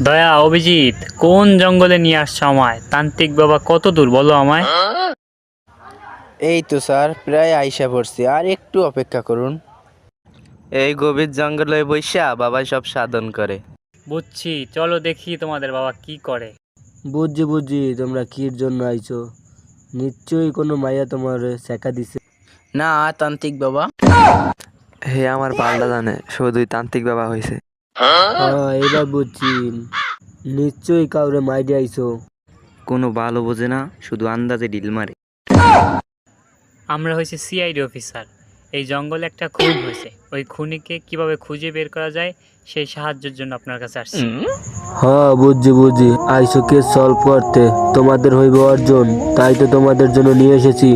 দয়া, অভিজিৎ, কোন জঙ্গলে নিয়ে আসছো আমায়? তান্ত্রিক বাবা কত দূর বলো আমায়। এই তো স্যার, প্রায় আইসা পড়ছি, আর একটু অপেক্ষা করুন। এই গভীর জঙ্গলে বৈশা বাবাই সব সাধন করে। বুঝছি, চলো দেখি তোমাদের বাবা কি করে। বুঝছি বুঝছি, তোমরা কির জন্য আইছো? নিশ্চয়ই কোনো মাইয়া তোমার শেখা দিছে। না তান্ত্রিক বাবা। হে আমার পাল্টা জানে শুধুই তান্ত্রিক বাবা হয়েছে। হ্যাঁ, এবার বুঝছি। নিশ্চয়ই কাউরে মাইরে আইছো। কোনো ভালো বোঝে না, শুধু আন্দাজে ডিল মারে। আমরা হয়েছে সিআইডি অফিসার। এই জঙ্গলে একটা খুন হয়েছে, ওই খুনিকে কিভাবে খুঁজে বের করা যায় সেই সাহায্যের জন্য আপনার কাছে আসছি। হ্যাঁ বুঝছি বুঝছি, আইসো কেস সলভ করতে। তোমাদের হইব অর্জন, তাই তো তোমাদের জন্য নিয়ে এসেছি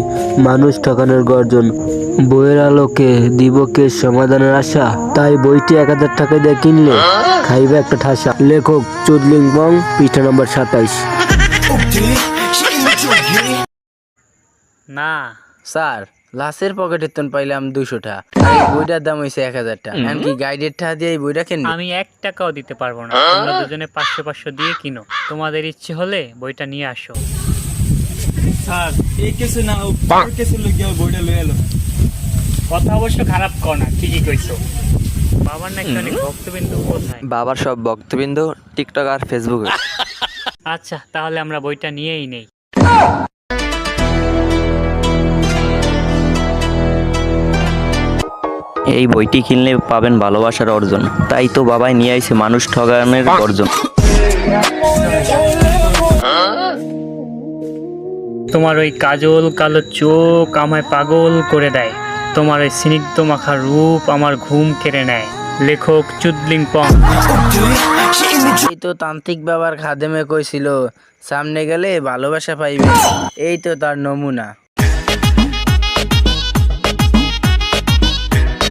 মানুষ ঠকানোর গর্জন। বইয়ের আলোকে দিব কেস সমাধানের আশা, তাই বইটি 1000 টাকা দিয়ে কিনলে খাইবে একটা ঠাসা। লেখক চুদলিং বং, পৃষ্ঠা নম্বর 27। না, স্যার, লাশের পকেটের তন পাইলাম 200 টাকা, আর এই বইটার দাম হইছে 1000 টাকা। এমনকি গাইডের টাকা দিয়ে এই বইটা কিনবি? আমি 1 টাকাও দিতে পারবো না। তোমরা দুজনে 500 দিয়ে কিনো। তোমাদের ইচ্ছে হলে বইটা নিয়ে আসো। স্যার, এই কেসে না ওই কেসে লগিয়া বইটা লই এলো। কথা অবশ্য খারাপ কর না, ঠিকই কইছো। বাবার নাকি অনেক ভক্তবিন্দু কোথায়? বাবার সব ভক্তবৃন্দ টিকটক আর ফেসবুকে। আচ্ছা, তাহলে আমরা বইটা নিয়েই নেই। এই বইটি কিনলে পাবেন ভালোবাসার অর্জন, তাই তো বাবাই নিয়ে আইছে মানুষ ঠগানোর অর্জন। তোমার ওই কাজল কালো চোখ আমায় পাগল করে দেয়। তোমার ওই স্নিগ্ধ মাখা রূপ আমার ঘুম কেড়ে নেয়। লেখক চুদলিং পং। এই তো তান্ত্রিক বাবার খাদেমে কইছিল সামনে গেলে ভালোবাসা পাইবে, এই তো তার নমুনা।